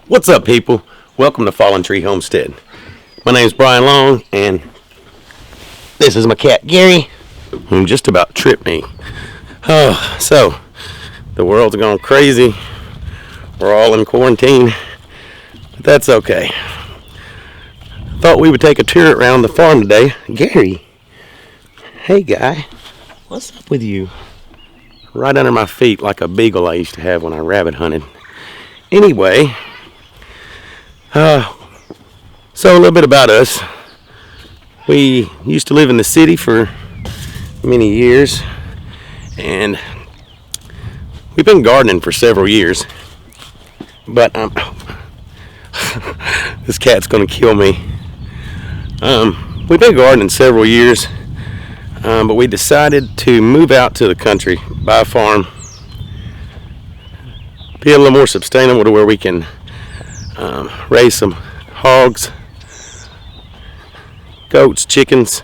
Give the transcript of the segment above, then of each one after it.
What's up, people? Welcome to Fallen Tree Homestead. My name's Brian Long, and this is my cat Gary, who just about tripped me. So the world's gone crazy. We're all in quarantine, but that's okay. Thought we would take a tour around the farm today. Gary, hey guy, what's up with you? Right under my feet like a beagle I used to have when I rabbit hunted. Anyway, so a little bit about us. We used to live in the city for many years, and we've been gardening for several years. But this cat's gonna kill me. We've been gardening several years, but we decided to move out to the country, buy a farm, be a little more sustainable to where we can raise some hogs, goats, chickens.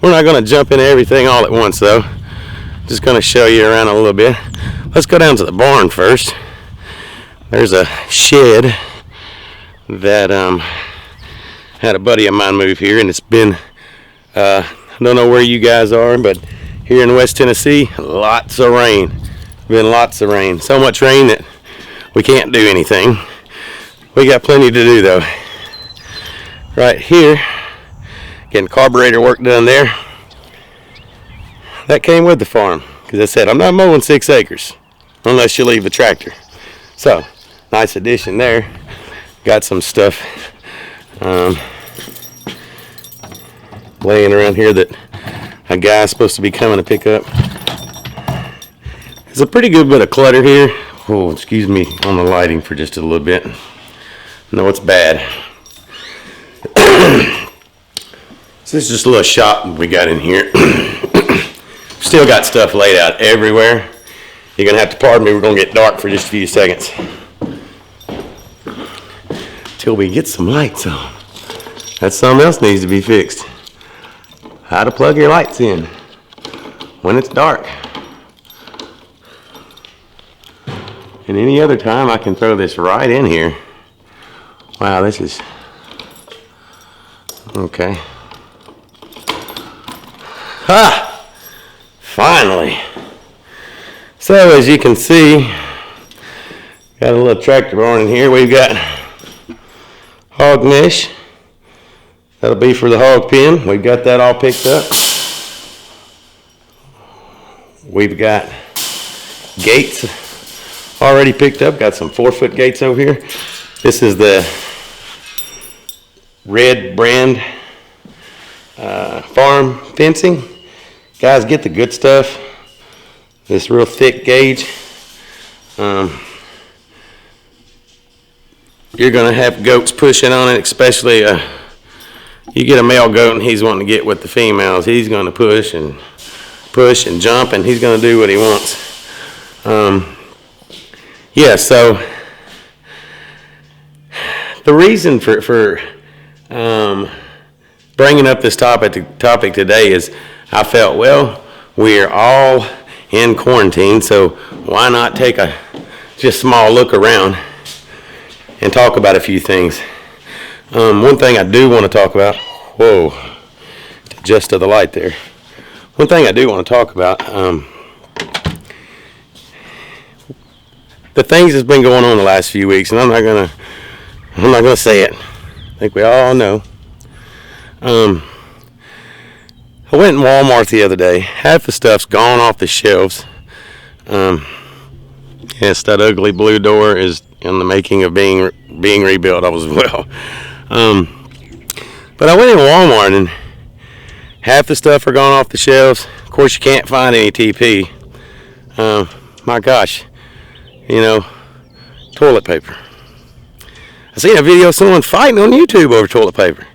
We're not going to jump into everything all at once though. Just going to show you around a little bit. Let's go down to the barn first. There's a shed that had a buddy of mine move here, and it's been I don't know where you guys are, but here in West Tennessee, lots of rain. Been lots of rain. So much rain that we can't do anything. We got plenty to do though. Right here, getting carburetor work done there. That came with the farm, because I said I'm not mowing 6 acres unless you leave the tractor. So nice addition there. Got some stuff laying around here that a guy's supposed to be coming to pick up. There's a pretty good bit of clutter here. Oh, excuse me on the lighting for just a little bit. No, it's bad. So this is just a little shop we got in here. Still got stuff laid out everywhere. You're gonna have to pardon me, we're gonna get dark for just a few seconds till we get some lights on. That's something else needs to be fixed. How to plug your lights in when it's dark. And any other time I can throw this right in here. Wow, this is okay. Finally. So as you can see, got a little tractor barn in here. We've got hog mesh. That'll be for the hog pen. We've got that all picked up. We've got gates already picked up. Got some 4-foot gates over here. This is the red brand farm fencing. Guys, get the good stuff. This real thick gauge. You're gonna have goats pushing on it, especially you get a male goat and he's wanting to get with the females. He's gonna push and jump, and he's gonna do what he wants. Yeah, so the reason for bringing up this topic today is I felt, well, we're all in quarantine, so why not take a just small look around and talk about a few things. One thing I do want to talk about, just to the light there. One thing I do want to talk about, the things that's been going on the last few weeks, and I'm not gonna say it. I think we all know. I went in Walmart the other day. Half the stuff's gone off the shelves. Yes, that ugly blue door is in the making of being rebuilt as well. But I went in Walmart and half the stuff are gone off the shelves. Of course, you can't find any TP. My gosh, toilet paper. I seen a video of someone fighting on YouTube over toilet paper.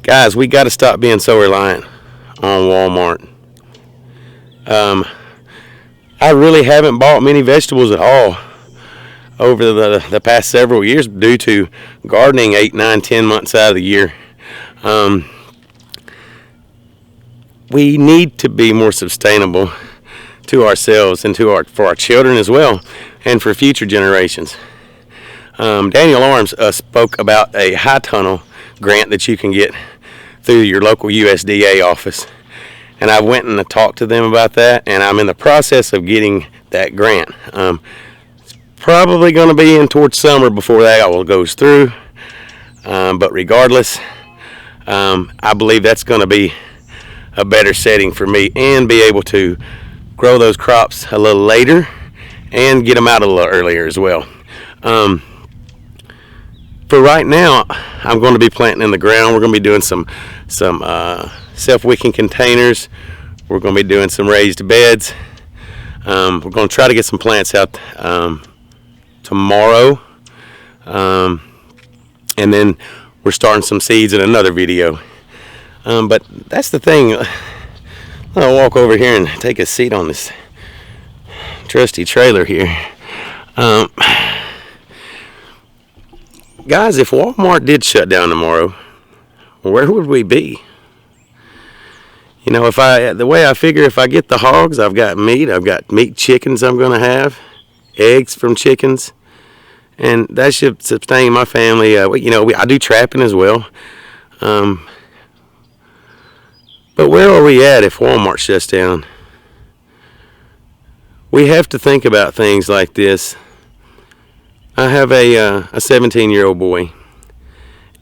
Guys, we got to stop being so reliant on Walmart. I really haven't bought many vegetables at all over the past several years due to gardening 8, 9, 10 months out of the year. We need to be more sustainable to ourselves and for our children as well. and for future generations. Daniel Arms spoke about a high tunnel grant that you can get through your local USDA office, and I went and talked to them about that, and I'm in the process of getting that grant. It's probably going to be in towards summer before that all goes through, but regardless, I believe that's going to be a better setting for me and be able to grow those crops a little later and get them out a little earlier as well. For right now, I'm going to be planting in the ground. We're going to be doing some self-wicking containers. We're going to be doing some raised beds. We're going to try to get some plants out tomorrow. And then we're starting some seeds in another video. But that's the thing. I'll walk over here and take a seat on this trusty trailer here. Guys, if Walmart did shut down tomorrow, where would we be? You know, the way I figure, if I get the hogs, I've got meat chickens I'm going to have, eggs from chickens, and that should sustain my family. You know, I do trapping as well. But where are we at if Walmart shuts down? We have to think about things like this. I have a 17-year-old boy,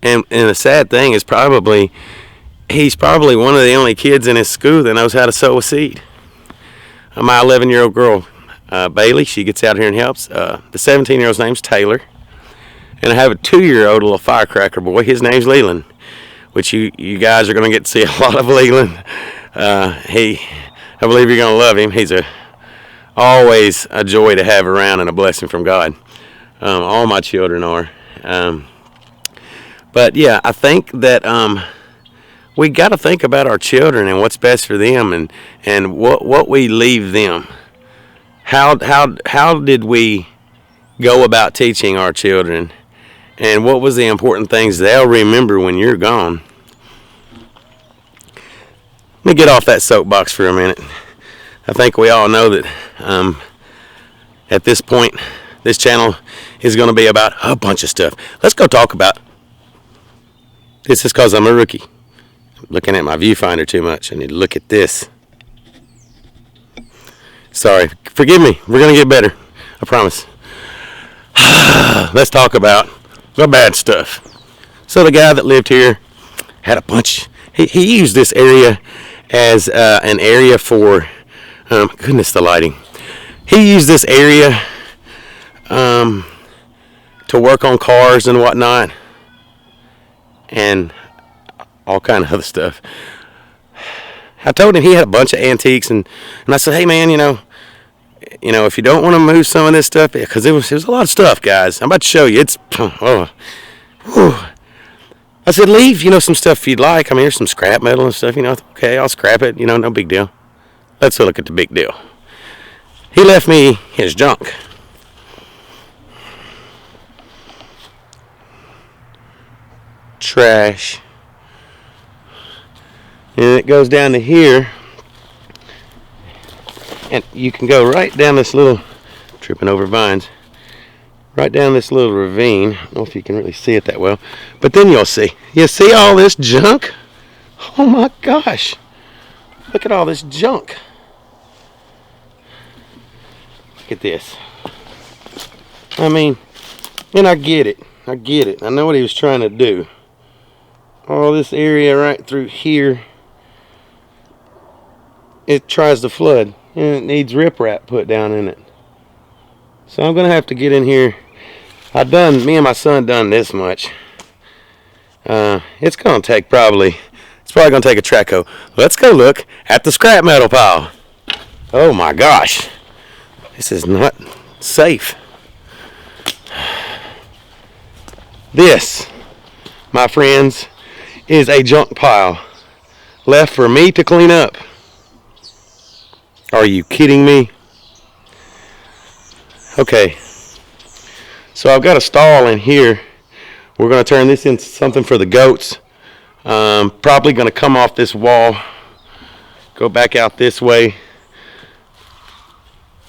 and the sad thing is he's probably one of the only kids in his school that knows how to sow a seed. My 11-year-old girl, Bailey, she gets out here and helps. The 17-year-old's name's Taylor, and I have a 2-year-old little firecracker boy. His name's Leland, which you guys are going to get to see a lot of Leland. I believe you're going to love him. He's always a joy to have around and a blessing from God. All my children are. But yeah, I think that we got to think about our children and what's best for them, and what we leave them. How did we go about teaching our children, and what was the important things they'll remember when you're gone? Let me get off that soapbox for a minute. I think we all know that at this point, this channel is going to be about a bunch of stuff. Let's go talk about. This is because I'm a rookie. I'm looking at my viewfinder too much. I need to look at this. Sorry, forgive me. We're going to get better. I promise. Let's talk about the bad stuff. So the guy that lived here had a bunch. He used this area as an area for. Goodness, the lighting. He used this area to work on cars and whatnot, and all kind of other stuff. I told him he had a bunch of antiques, and I said, hey man, you know, if you don't want to move some of this stuff, because it was a lot of stuff, guys. I'm about to show you. It's I said, leave some stuff if you'd like. I mean, there's some scrap metal and stuff. Okay, I'll scrap it. No big deal. Let's look at the big deal. He left me his junk. Trash. And it goes down to here, and you can go right down this little, tripping over vines, right down this little ravine. I don't know if you can really see it that well, but then you see all this junk. Oh my gosh, look at all this junk. Look at this. I mean, and I get it. I know what he was trying to do. All this area right through here, it tries to flood, and it needs riprap put down in it. So I'm gonna have to get in here. Me and my son done this much. It's probably gonna take a traco. Let's go look at the scrap metal pile. Oh my gosh, this is not safe. This, my friends, is a junk pile left for me to clean up. Are you kidding me? Okay, so I've got a stall in here. We're going to turn this into something for the goats. Probably going to come off this wall, go back out this way,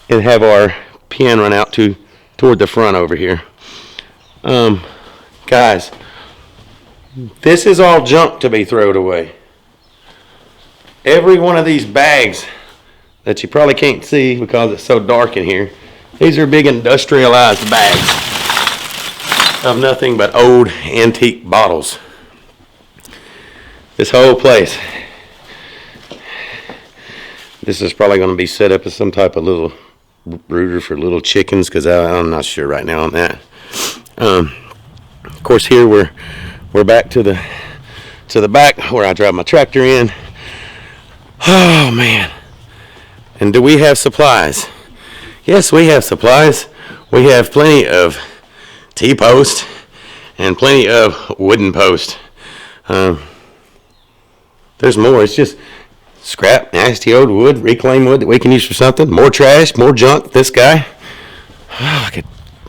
and have our pen run out to toward the front over here. Guys, this is all junk to be thrown away. Every one of these bags that you probably can't see because it's so dark in here, these are big industrialized bags of nothing but old antique bottles. This whole place. This is probably going to be set up as some type of little brooder for little chickens, because I'm not sure right now on that. Of course, here we're back to the back where I drive my tractor in. Oh man! And do we have supplies? Yes, we have supplies. We have plenty of T-post and plenty of wooden post. There's more. It's just scrap, nasty old wood, reclaimed wood that we can use for something. More trash, more junk. This guy. Oh, I could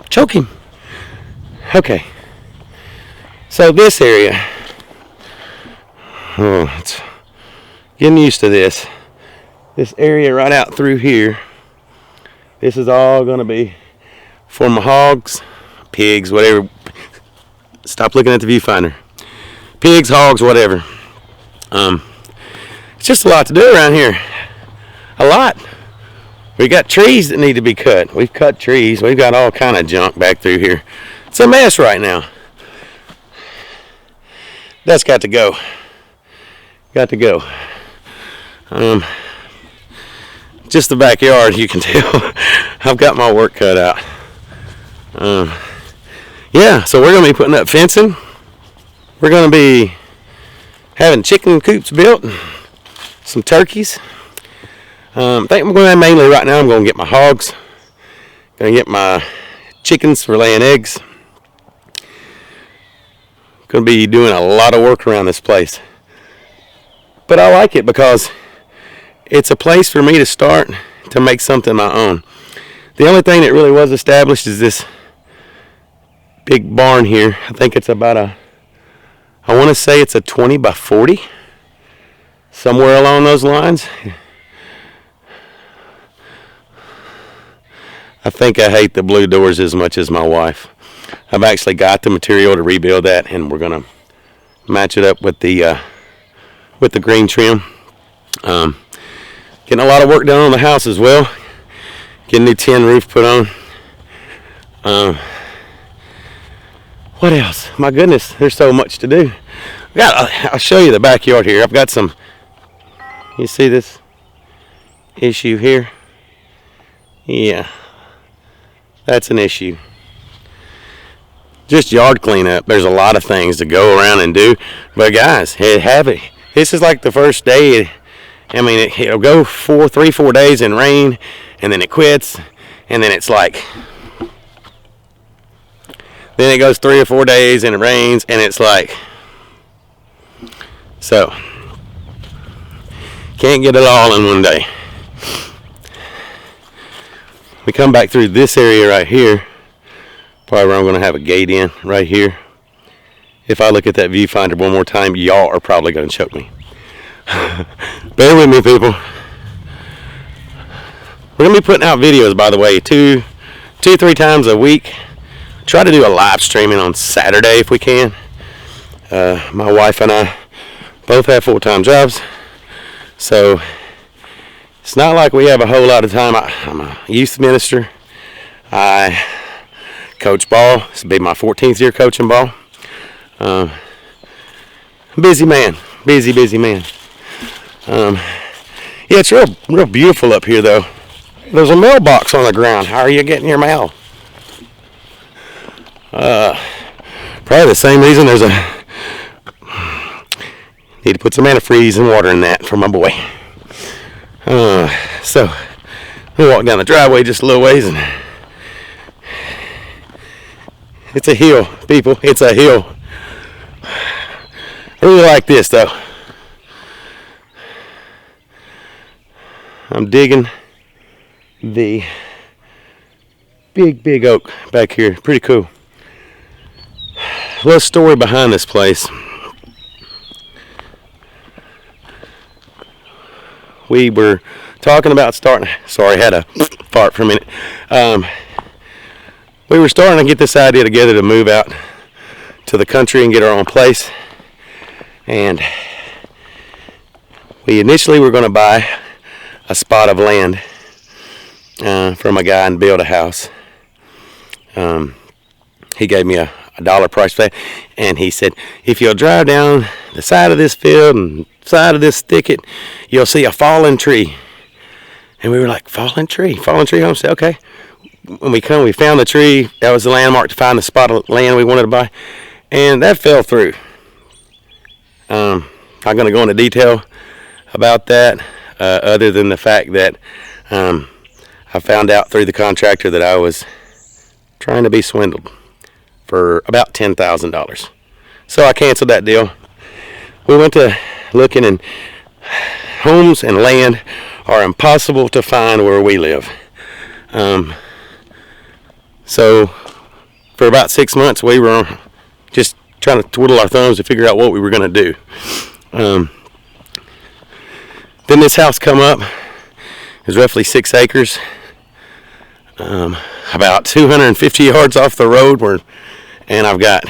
choke him. Okay. So this area. Oh, it's getting used to this. This area right out through here. This is all going to be for my hogs, pigs, whatever. Stop looking at the viewfinder. Pigs, hogs, whatever. It's just a lot to do around here. A lot. We got trees that need to be cut. We've cut trees. We've got all kind of junk back through here. It's a mess right now. That's got to go. Got to go. Just the backyard, you can tell. I've got my work cut out. Yeah, so we're going to be putting up fencing. We're going to be having chicken coops built. Some turkeys. I think I'm going to mainly right now, I'm going to get my hogs. Going to get my chickens for laying eggs. Going to be doing a lot of work around this place. But I like it because it's a place for me to start to make something my own. The only thing that really was established is this big barn here. I think it's about I want to say it's a 20 by 40. Somewhere along those lines. I think I hate the blue doors as much as my wife. I've actually got the material to rebuild that, and we're going to match it up with the green trim. Getting a lot of work done on the house as well. Getting a new tin roof put on. What else? My goodness, there's so much to do. I'll show you the backyard here. I've got some. You see this issue here? Yeah, that's an issue. Just yard cleanup. There's a lot of things to go around and do. But guys, this is like the first day. I mean, it'll go 3-4 days in rain, and then it quits, and then it's like, then it goes 3 or 4 days and it rains, and it's like, so can't get it all in one day. We come back through this area right here, probably where I'm going to have a gate in right here. If I look at that viewfinder one more time, y'all are probably going to choke me. Bear with me, people. We're going to be putting out videos, by the way, 2-3 times a week. Try to do a live streaming on Saturday if we can. My wife and I both have full-time jobs, so it's not like we have a whole lot of time. I'm a youth minister. I coach ball. This will be my 14th year coaching ball. Busy man. Busy man. Yeah, it's real beautiful up here, though. There's a mailbox on the ground. How are you getting your mail? Probably the same reason there's need to put some antifreeze and water in that for my boy. So we walk down the driveway just a little ways, and it's a hill, people. It's a hill. I really like this, though. I'm digging the big oak back here. Pretty cool. A little story behind this place. We were talking about starting. Sorry, I had a fart for a minute. we were starting to get this idea together to move out to the country and get our own place. And we initially were going to buy a spot of land from a guy and build a house. He gave me a dollar price for that, and he said, if you'll drive down the side of this field and side of this thicket, you'll see a fallen tree. And we were like, fallen tree homestead, okay. When we found the tree. That was the landmark to find the spot of land we wanted to buy, and that fell through. I'm not going to go into detail about that, other than the fact that I found out through the contractor that I was trying to be swindled for about $10,000. So I canceled that deal. We went to looking, and homes and land are impossible to find where we live. So for about 6 months we were just trying to twiddle our thumbs to figure out what we were going to do. Then this house come up. It's roughly 6 acres, about 250 yards off the road, and I've got,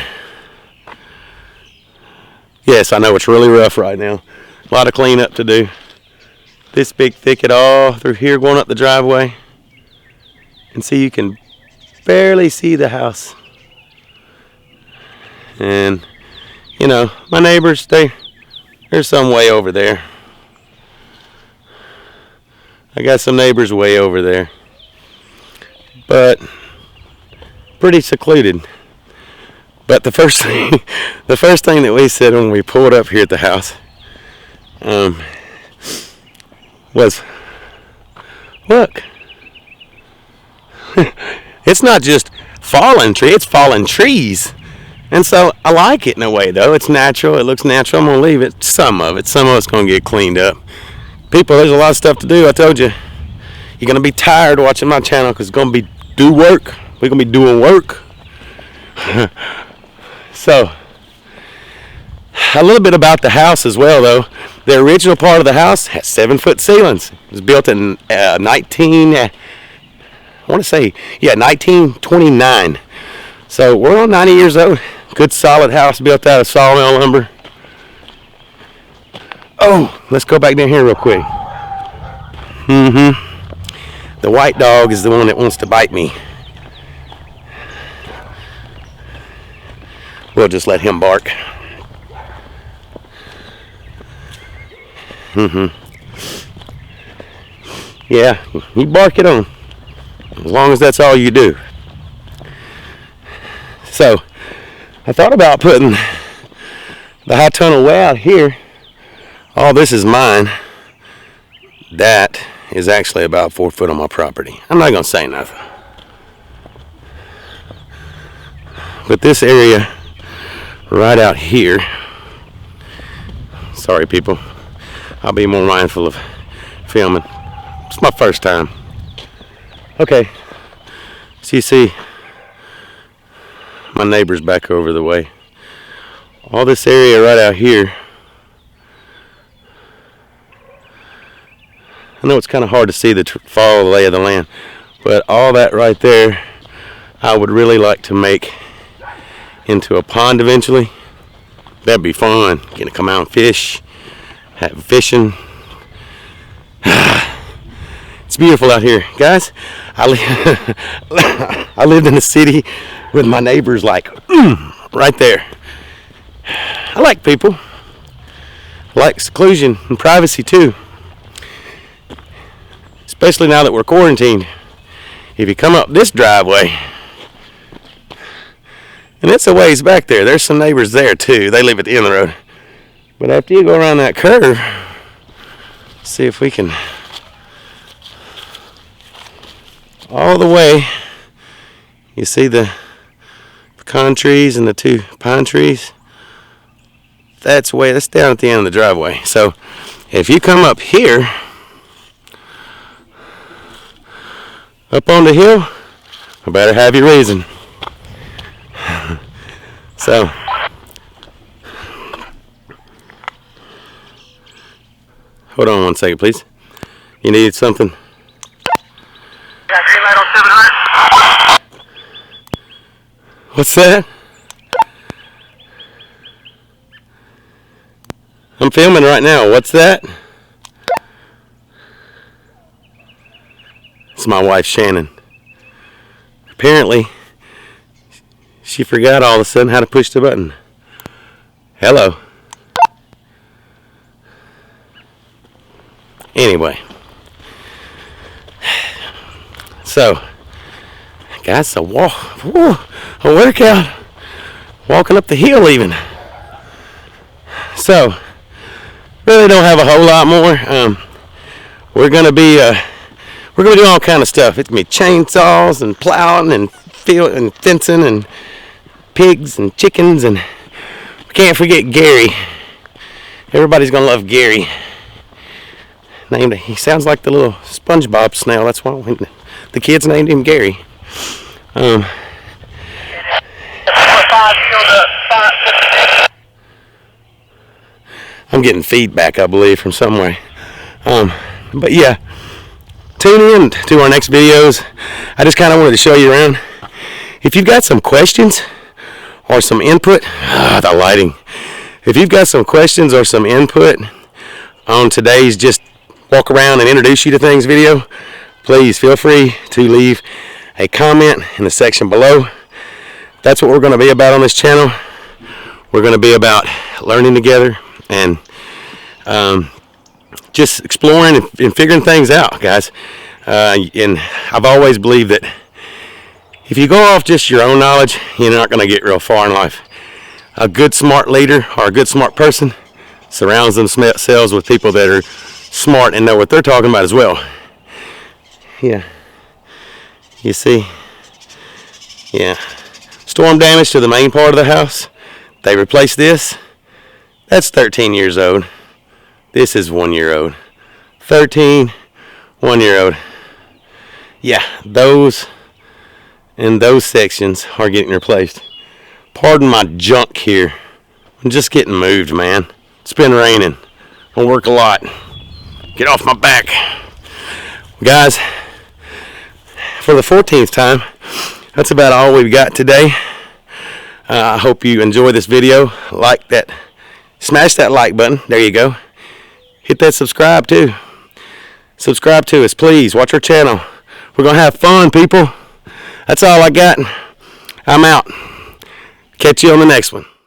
yes, I know it's really rough right now. A lot of cleanup to do. This big thicket all through here going up the driveway. And see, you can barely see the house. And, you know, my neighbors, they're some way over there. I got some neighbors way over there. But pretty secluded. But the first thing that we said when we pulled up here at the house was, look, it's not just fallen tree, it's fallen trees. And so I like it in a way, though. It's natural, it looks natural. I'm going to leave it, some of it's going to get cleaned up. People, there's a lot of stuff to do. I told you, you're going to be tired watching my channel because it's going to be work. We're going to be doing work. So, a little bit about the house as well, though. The original part of the house has 7-foot ceilings. It was built in 1929. So we're on 90 years old. Good solid house built out of sawmill lumber. Oh, let's go back down here real quick. The white dog is the one that wants to bite me. We'll just let him bark. Yeah, you bark it on, as long as that's all you do. So, I thought about putting the high tunnel way out here. All this is mine. That is actually about 4 foot on my property. I'm not going to say nothing. But this area right out here, sorry people, I'll be more mindful of filming. It's my first time. Okay, so you see my neighbor's back over the way. All this area right out here, I know it's kind of hard to see follow the lay of the land, but all that right there I would really like to make into a pond eventually. That'd be fun. Getting to come out and fish, have fishing. It's beautiful out here, guys. I lived in the city with my neighbors like right there. I like people. I like seclusion and privacy too. Especially now that we're quarantined. If you come up this driveway, and it's a ways back there. There's some neighbors there too. They live at the end of the road. But after you go around that curve, see if we can, all the way, you see the pecan trees and the 2 pine trees. That's down at the end of the driveway. So if you come up here, up on the hill, I better have your reason. So, hold on one second, please. You need something? What's that? I'm filming right now. What's that? It's my wife, Shannon. Apparently, she forgot all of a sudden how to push the button. Hello. Anyway. So, guys, a workout. Walking up the hill even. So, really don't have a whole lot more. We're gonna be doing all kind of stuff. It's gonna be chainsaws and plowing and field and fencing and pigs and chickens, and we can't forget Gary. Everybody's gonna love Gary. He sounds like the little SpongeBob snail. That's why the kids named him Gary. I'm getting feedback, I believe, from somewhere. But yeah, tune in to our next videos. I just kind of wanted to show you around. If you've got some questions or some input, the lighting. If you've got some questions or some input on today's just walk around and introduce you to things video, please feel free to leave a comment in the section below. That's what we're going to be about on this channel. We're going to be about learning together and just exploring and figuring things out, guys. And I've always believed that if you go off just your own knowledge, you're not going to get real far in life. A good smart leader or a good smart person surrounds themselves with people that are smart and know what they're talking about as well. Yeah. You see? Yeah. Storm damage to the main part of the house. They replaced this. That's 13 years old. This is 1 year old. 13, 1 year old. Yeah, those and those sections are getting replaced. Pardon my junk here. I'm just getting moved, man. It's been raining. I work a lot. Get off my back. Guys, for the 14th time, that's about all we've got today. I hope you enjoy this video. Like that. Smash that like button. There you go. Hit that subscribe too. Subscribe to us, please. Watch our channel. We're going to have fun, people. That's all I got. I'm out. Catch you on the next one.